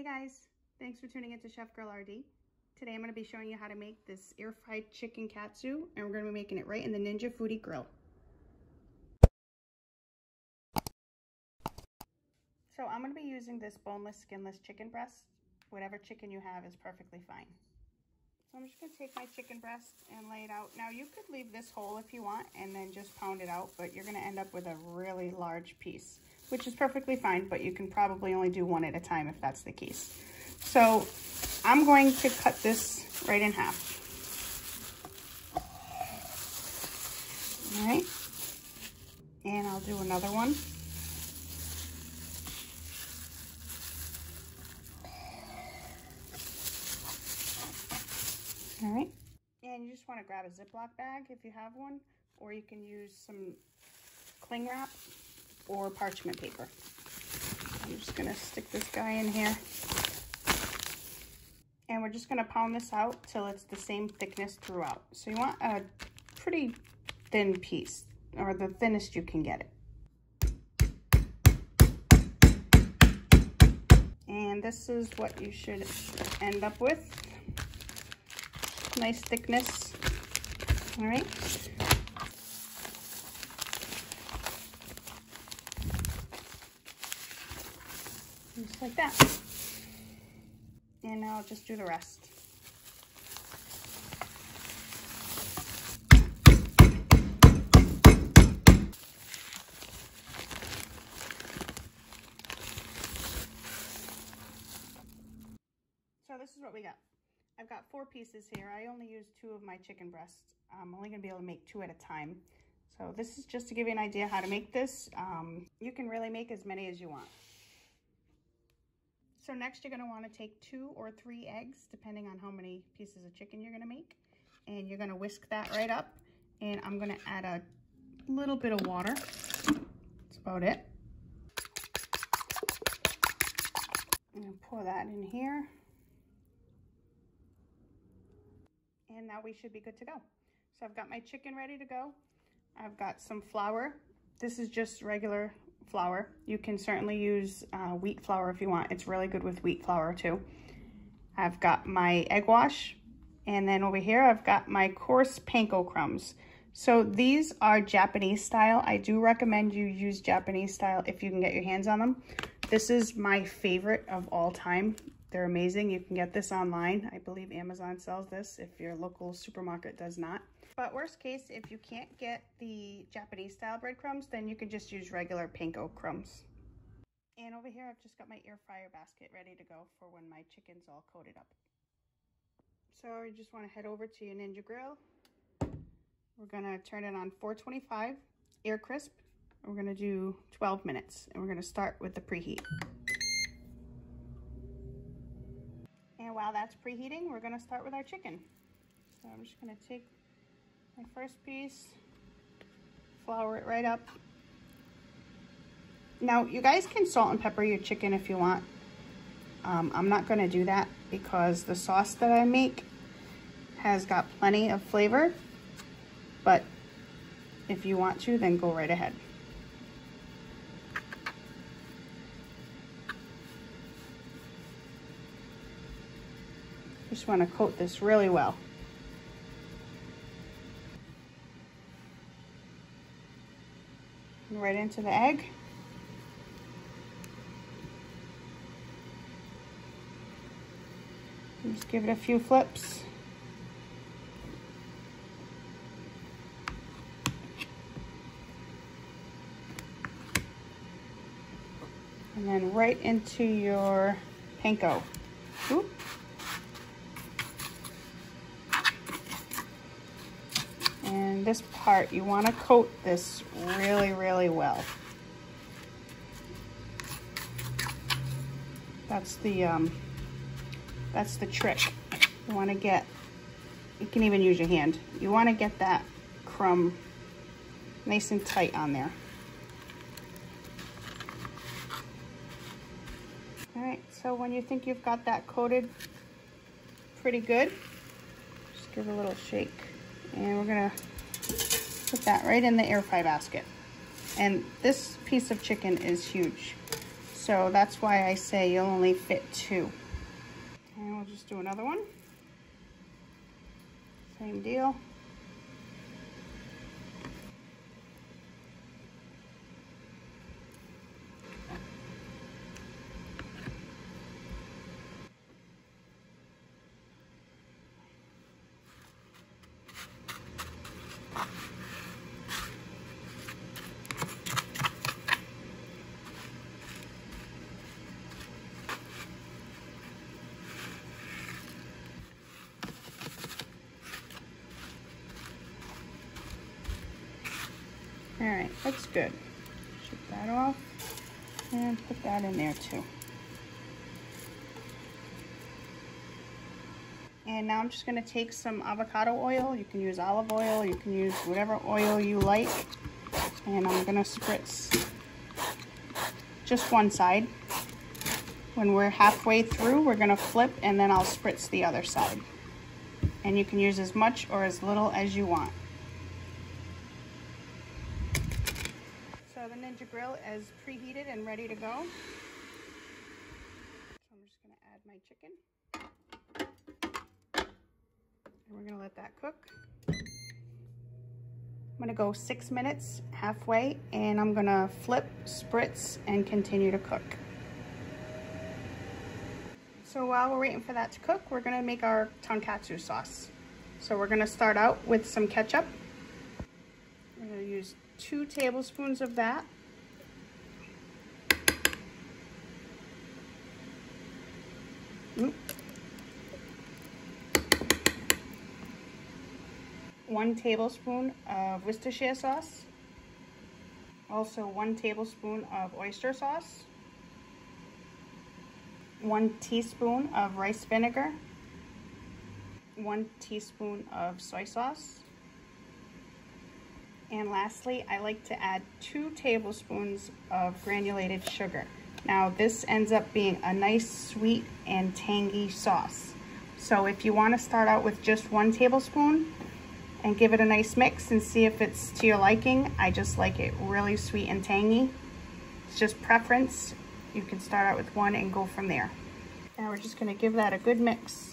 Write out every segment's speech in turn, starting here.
Hey guys, thanks for tuning into Chef Girl RD. Today I'm going to be showing you how to make this air fried chicken katsu, and we're going to be making it right in the Ninja Foodi grill. So I'm going to be using this boneless, skinless chicken breast. Whatever chicken you have is perfectly fine. So I'm just going to take my chicken breast and lay it out. Now you could leave this whole if you want and then just pound it out, but you're going to end up with a really large piece, which is perfectly fine, but you can probably only do one at a time if that's the case. So I'm going to cut this right in half. All right, and I'll do another one. All right, and you just want to grab a Ziploc bag if you have one, or you can use some cling wrap or parchment paper. I'm just gonna stick this guy in here. And we're just gonna pound this out till it's the same thickness throughout. So you want a pretty thin piece, or the thinnest you can get it. And this is what you should end up with. Nice thickness, all right? Just like that. And now I'll just do the rest. So this is what we got. I've got 4 pieces here. I only used 2 of my chicken breasts. I'm only gonna be able to make 2 at a time. So this is just to give you an idea how to make this. You can really make as many as you want. So next you're gonna wanna take 2 or 3 eggs, depending on how many pieces of chicken you're gonna make. And you're gonna whisk that right up. And I'm gonna add a little bit of water. That's about it. I'm gonna pour that in here. And now we should be good to go. So I've got my chicken ready to go. I've got some flour. This is just regular flour. You can certainly use wheat flour if you want. It's really good with wheat flour too. I've got my egg wash. And then over here, I've got my coarse panko crumbs. So these are Japanese style. I do recommend you use Japanese style if you can get your hands on them. This is my favorite of all time. They're amazing. You can get this online. I believe Amazon sells this if your local supermarket does not. But worst case, if you can't get the Japanese style breadcrumbs, then you can just use regular panko crumbs. And over here, I've just got my air fryer basket ready to go for when my chicken's all coated up. So you just want to head over to your Ninja grill. We're gonna turn it on 425, air crisp. We're gonna do 12 minutes, and we're gonna start with the preheat. And while that's preheating, we're gonna start with our chicken. So I'm just gonna take my first piece, flour it right up. Now, you guys can salt and pepper your chicken if you want. I'm not gonna do that because the sauce that I make has got plenty of flavor, but if you want to, then go right ahead. Just want to coat this really well. Right into the egg. Just give it a few flips. And then right into your panko. Oop. And this part, you want to coat this really, really well. That's the trick. You want to get, you can even use your hand. You want to get that crumb nice and tight on there. All right, so when you think you've got that coated pretty good, just give it a little shake. And we're gonna put that right in the air fry basket. And this piece of chicken is huge. So that's why I say you'll only fit 2. And we'll just do another one. Same deal. All right, looks good. Shake that off and put that in there too. And now I'm just gonna take some avocado oil. You can use olive oil, you can use whatever oil you like. And I'm gonna spritz just one side. When we're halfway through, we're gonna flip and then I'll spritz the other side. And you can use as much or as little as you want. So the Ninja Grill is preheated and ready to go. So I'm just gonna add my chicken. And we're gonna let that cook. I'm gonna go 6 minutes, halfway, and I'm gonna flip, spritz, and continue to cook. So while we're waiting for that to cook, we're gonna make our Tonkatsu sauce. So we're gonna start out with some ketchup. We're gonna use 2 tablespoons of that. Oop. 1 tablespoon of Worcestershire sauce. Also 1 tablespoon of oyster sauce. 1 teaspoon of rice vinegar. 1 teaspoon of soy sauce. And lastly, I like to add 2 tablespoons of granulated sugar. Now this ends up being a nice sweet and tangy sauce. So if you want to start out with just 1 tablespoon and give it a nice mix and see if it's to your liking, I just like it really sweet and tangy. It's just preference. You can start out with 1 and go from there. Now we're just going to give that a good mix.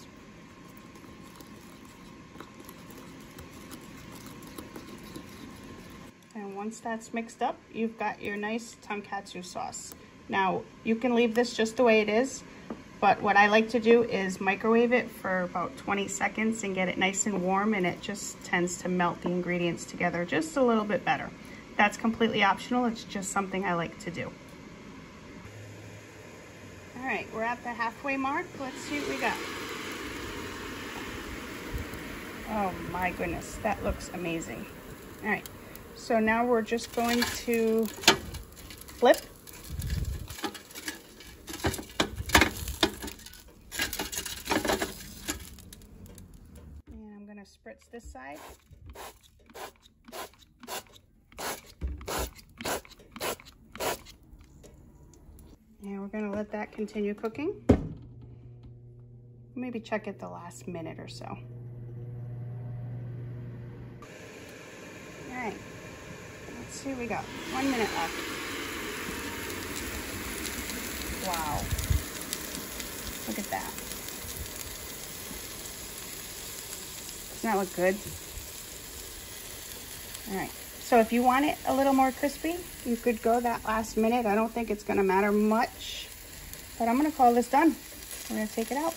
And once that's mixed up, you've got your nice Tonkatsu sauce. Now, you can leave this just the way it is, but what I like to do is microwave it for about 20 seconds and get it nice and warm, and it just tends to melt the ingredients together just a little bit better. That's completely optional, it's just something I like to do. All right, we're at the halfway mark. Let's see what we got. Oh my goodness, that looks amazing. All right. So now we're just going to flip. And I'm going to spritz this side. And we're going to let that continue cooking. Maybe check it the last minute or so. All right. Let's see what we got. 1 minute left. Wow. Look at that. Doesn't that look good? All right. So if you want it a little more crispy, you could go that last minute. I don't think it's going to matter much. But I'm going to call this done. We're going to take it out.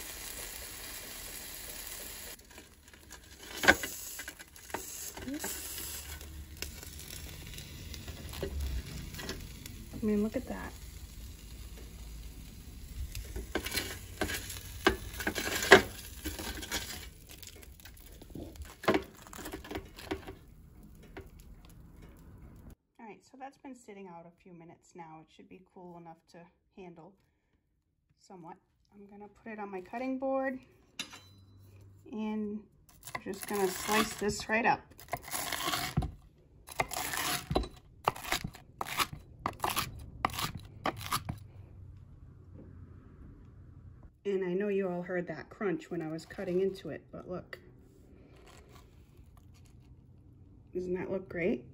I mean, look at that. All right, so that's been sitting out a few minutes now. It should be cool enough to handle somewhat. I'm gonna put it on my cutting board and I'm just gonna slice this right up. And I know you all heard that crunch when I was cutting into it, but look. Doesn't that look great?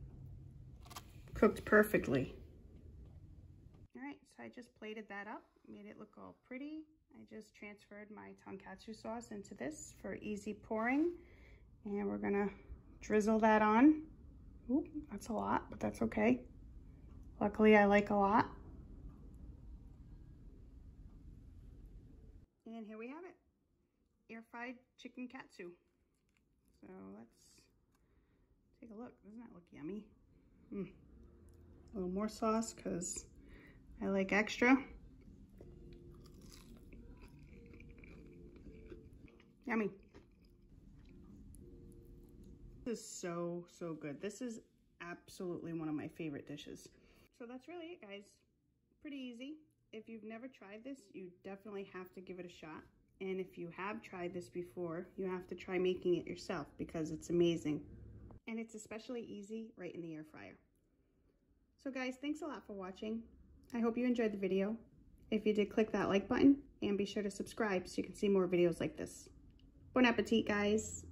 Cooked perfectly. All right, so I I just plated that up, made it look all pretty. I just transferred my Tonkatsu sauce into this for easy pouring. And we're gonna drizzle that on. Ooh, that's a lot, but that's okay. Luckily, I like a lot. And here we have it. Air fried chicken katsu. So let's take a look. Doesn't that look yummy? A little more sauce because I like extra. Yummy. This is so good. This is absolutely one of my favorite dishes. So that's really it, guys. Pretty easy. If you've never tried this, you definitely have to give it a shot. And if you have tried this before, you have to try making it yourself because it's amazing. And it's especially easy right in the air fryer. So guys, thanks a lot for watching. I hope you enjoyed the video. If you did, click that like button and be sure to subscribe so you can see more videos like this. Bon appetit, guys.